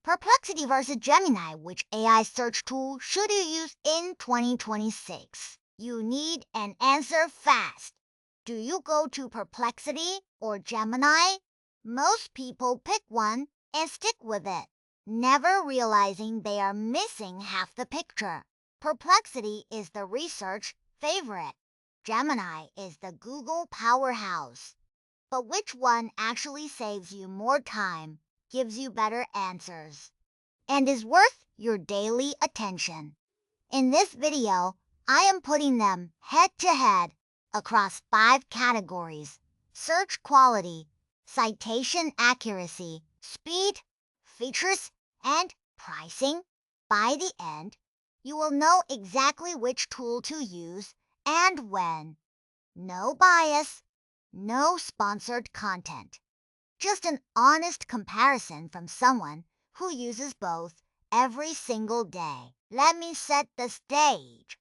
Perplexity versus Gemini, which AI search tool should you use in 2026? You need an answer fast. Do you go to Perplexity or Gemini? Most people pick one and stick with it, never realizing they are missing half the picture. Perplexity is the research favorite. Gemini is the Google powerhouse. But which one actually saves you more time, gives you better answers, and is worth your daily attention? In this video, I am putting them head to head across 5 categories: search quality, citation accuracy, speed, features, and pricing. By the end, you will know exactly which tool to use and when. No bias, no sponsored content. Just an honest comparison from someone who uses both every single day. Let me set the stage.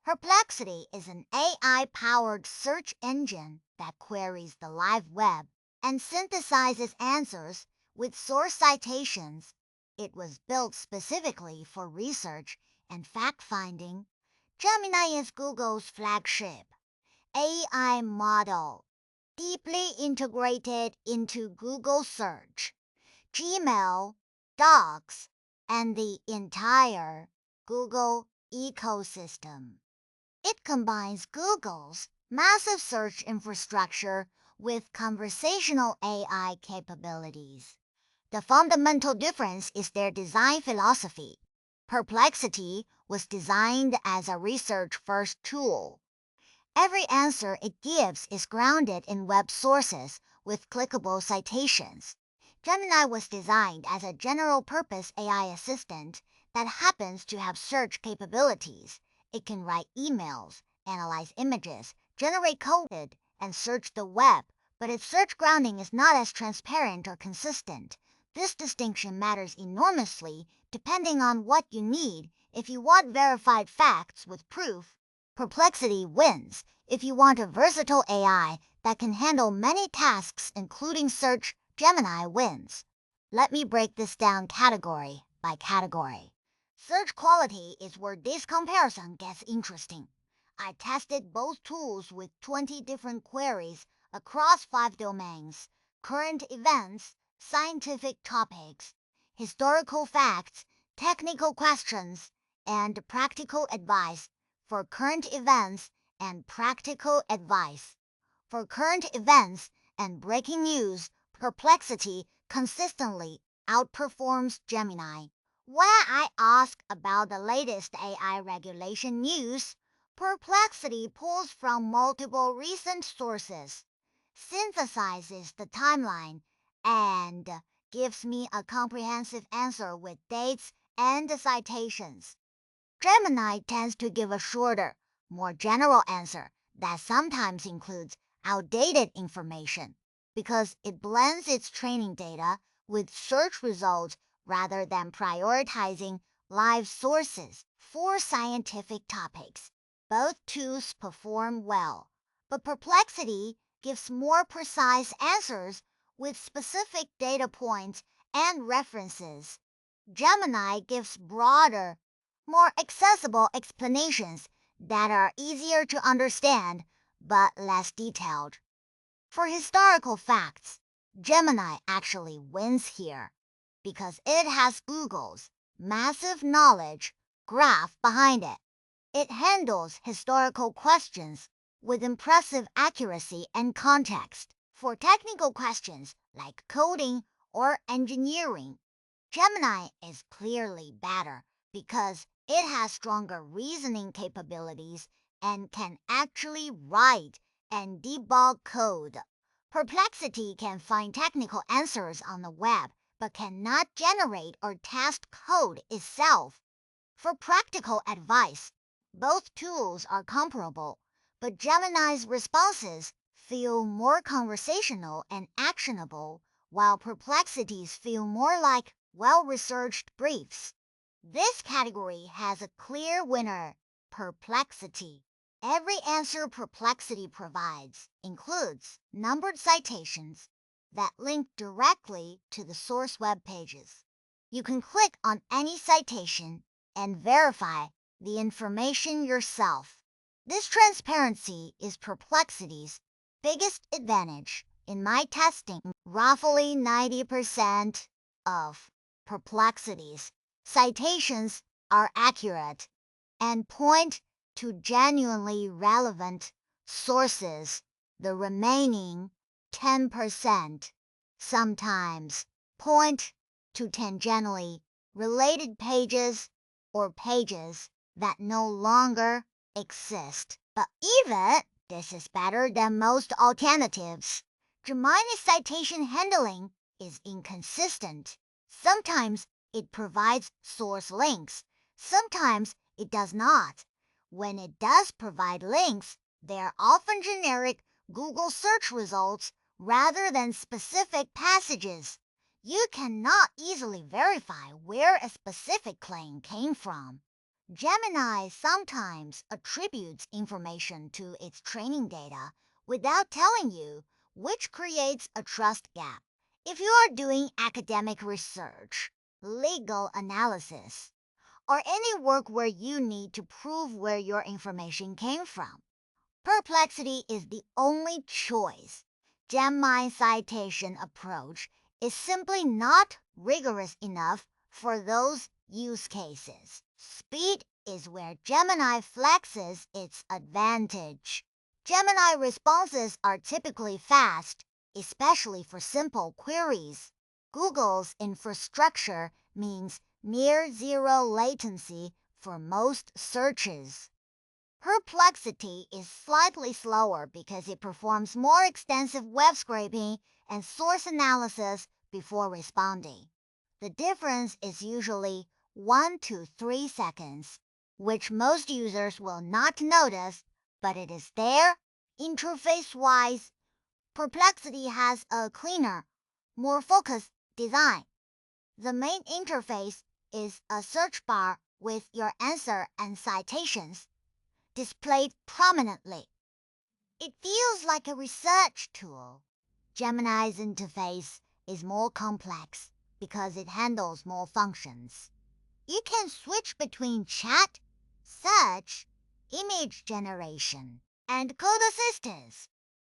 Perplexity is an AI-powered search engine that queries the live web and synthesizes answers with source citations. It was built specifically for research and fact-finding. Gemini is Google's flagship AI model, deeply integrated into Google Search, Gmail, Docs, and the entire Google ecosystem. It combines Google's massive search infrastructure with conversational AI capabilities. The fundamental difference is their design philosophy. Perplexity was designed as a research-first tool. Every answer it gives is grounded in web sources with clickable citations. Gemini was designed as a general-purpose AI assistant that happens to have search capabilities. It can write emails, analyze images, generate code, and search the web, but its search grounding is not as transparent or consistent. This distinction matters enormously depending on what you need. If you want verified facts with proof, Perplexity wins. If you want a versatile AI that can handle many tasks including search, Gemini wins. Let me break this down category by category. Search quality is where this comparison gets interesting. I tested both tools with 20 different queries across 5 domains: current events, scientific topics, historical facts, technical questions, and practical advice. For current events and practical advice. For current events and breaking news, Perplexity consistently outperforms Gemini. When I ask about the latest AI regulation news, Perplexity pulls from multiple recent sources, synthesizes the timeline, and gives me a comprehensive answer with dates and citations. Gemini tends to give a shorter, more general answer that sometimes includes outdated information because it blends its training data with search results rather than prioritizing live sources for scientific topics. Both tools perform well, but Perplexity gives more precise answers with specific data points and references. Gemini gives broader, more accessible explanations that are easier to understand but less detailed. For historical facts, Gemini actually wins here because it has Google's massive knowledge graph behind it. It handles historical questions with impressive accuracy and context. For technical questions like coding or engineering, Gemini is clearly better because it has stronger reasoning capabilities and can actually write and debug code. Perplexity can find technical answers on the web but cannot generate or test code itself. For practical advice, both tools are comparable, but Gemini's responses feel more conversational and actionable, while Perplexity's feel more like well-researched briefs. This category has a clear winner: Perplexity. Every answer Perplexity provides includes numbered citations that link directly to the source web pages. You can click on any citation and verify the information yourself. This transparency is Perplexity's biggest advantage. In my testing, roughly 90% of Perplexity's citations are accurate and point to genuinely relevant sources. The remaining 10% sometimes point to tangentially related pages or pages that no longer exist. But even this is better than most alternatives. Gemini's citation handling is inconsistent. Sometimes it provides source links, sometimes it does not. When it does provide links, they are often generic Google search results rather than specific passages. You cannot easily verify where a specific claim came from. Gemini sometimes attributes information to its training data without telling you, which creates a trust gap. If you are doing academic research, legal analysis, or any work where you need to prove where your information came from, Perplexity is the only choice. Gemini's citation approach is simply not rigorous enough for those use cases. Speed is where Gemini flexes its advantage. Gemini responses are typically fast, especially for simple queries. Google's infrastructure means near zero latency for most searches. Perplexity is slightly slower because it performs more extensive web scraping and source analysis before responding. The difference is usually 1 to 3 seconds, which most users will not notice, but it is there. Interface-wise, Perplexity has a cleaner, more focused design. The main interface is a search bar with your answer and citations displayed prominently. It feels like a research tool. Gemini's interface is more complex because it handles more functions. You can switch between chat, search, image generation, and code assistance.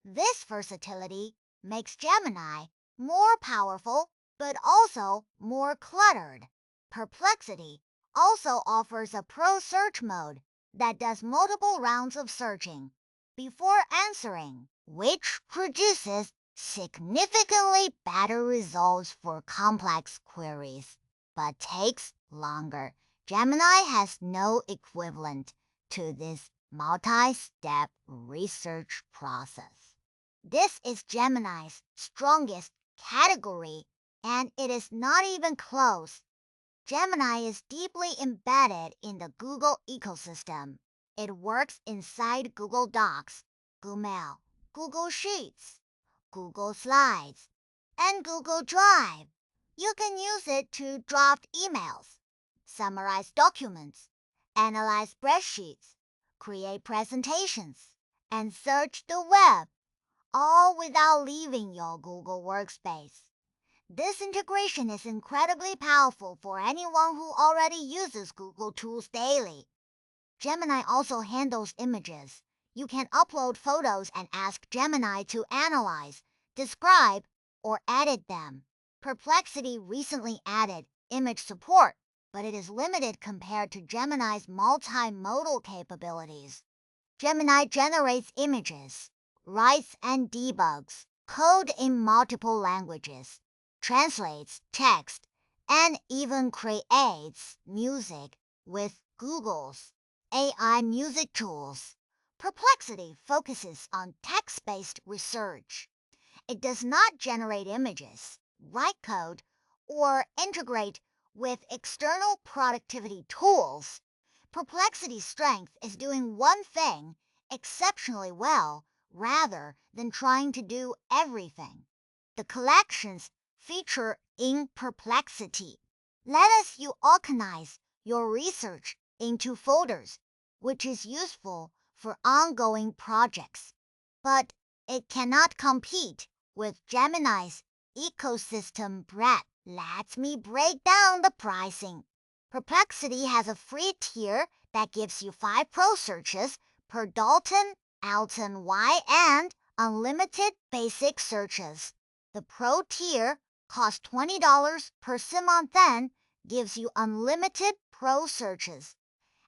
This versatility makes Gemini more powerful but also more cluttered. Perplexity also offers a pro search mode that does multiple rounds of searching before answering, which produces significantly better results for complex queries, but takes longer. Gemini has no equivalent to this multi-step research process. This is Gemini's strongest category, and it is not even close. Gemini is deeply embedded in the Google ecosystem. It works inside Google Docs, Google Mail, Google Sheets, Google Slides, and Google Drive. You can use it to draft emails, summarize documents, analyze spreadsheets, create presentations, and search the web, all without leaving your Google workspace. This integration is incredibly powerful for anyone who already uses Google tools daily. Gemini also handles images. You can upload photos and ask Gemini to analyze, describe, or edit them. Perplexity recently added image support, but it is limited compared to Gemini's multimodal capabilities. Gemini generates images, writes and debugs code in multiple languages, translates text, and even creates music with Google's AI music tools. Perplexity focuses on text-based research. It does not generate images, write code, or integrate with external productivity tools. Perplexity's strength is doing one thing exceptionally well rather than trying to do everything. The collections feature in Perplexity let you organize your research into folders, which is useful for ongoing projects. But it cannot compete with Gemini's ecosystem breadth. Let me break down the pricing. Perplexity has a free tier that gives you 5 pro searches per Dalton, Alton Y, and unlimited basic searches. The pro tier costs $20 per month and gives you unlimited pro searches.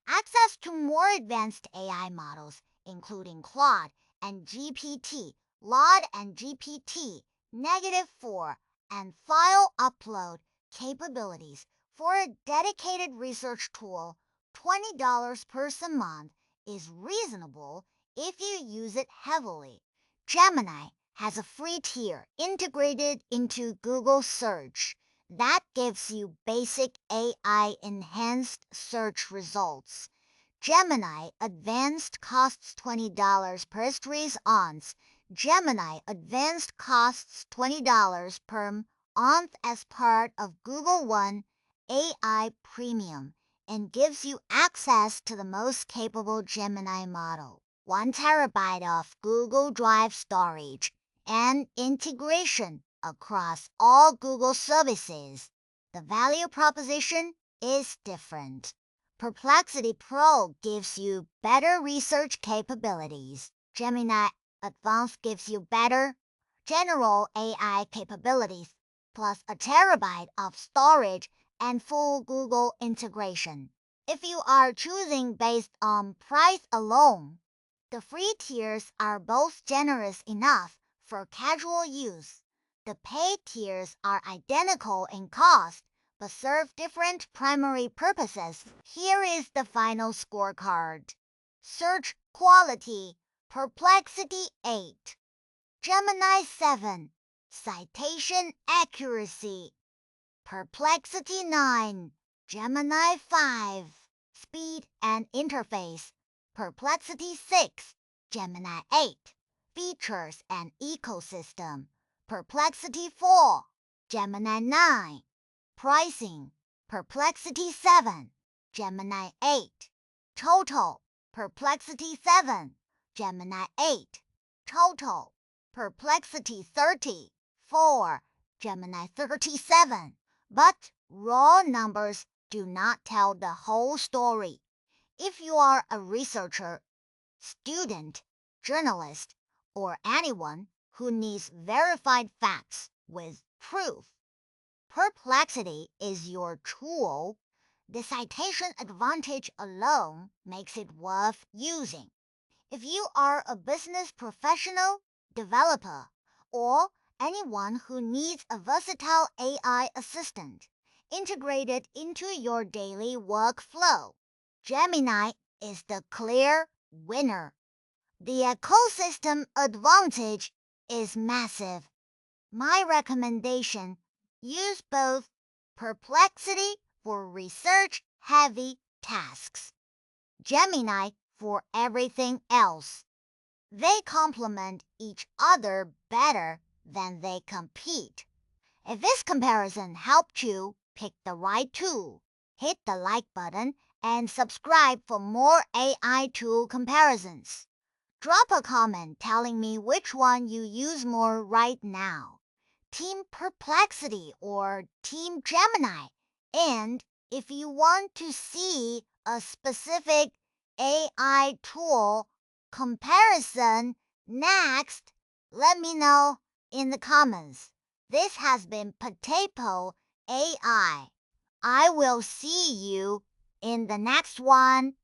Access to more advanced AI models, including Claude and GPT, Claude and GPT, -4, and file upload capabilities for a dedicated research tool. $20 per month is reasonable if you use it heavily. Gemini has a free tier integrated into Google Search that gives you basic AI enhanced search results. Gemini Advanced costs $20 per 3 ons. Gemini Advanced costs $20 per month as part of Google One AI Premium and gives you access to the most capable Gemini model, 1 terabyte of Google Drive storage, and integration across all Google services. The value proposition is different. Perplexity Pro gives you better research capabilities. Gemini Advanced gives you better general AI capabilities, plus a terabyte of storage and full Google integration. If you are choosing based on price alone, the free tiers are both generous enough for casual use. The paid tiers are identical in cost but serve different primary purposes. Here is the final scorecard. Search quality, Perplexity 8. Gemini 7. Citation accuracy, Perplexity 9. Gemini 5. Speed and interface, Perplexity 6. Gemini 8. Features and ecosystem, Perplexity 4. Gemini 9. Pricing, Perplexity 7. Gemini 8. Total, Perplexity 7. Gemini 8. Total, Perplexity 30. 4. Gemini 37. But raw numbers do not tell the whole story. If you are a researcher, student, journalist, or anyone who needs verified facts with proof, Perplexity is your tool. The citation advantage alone makes it worth using. If you are a business professional, developer, or anyone who needs a versatile AI assistant integrated into your daily workflow, Gemini is the clear winner. The ecosystem advantage is massive. My recommendation: use both. Perplexity for research-heavy tasks, Gemini for everything else. They complement each other better than they compete. If this comparison helped you pick the right tool, hit the like button and subscribe for more AI tool comparisons. Drop a comment telling me which one you use more right now, Team Perplexity or Team Gemini. And if you want to see a specific AI tool comparison next, let me know in the comments. This has been Potato AI. I will see you in the next one.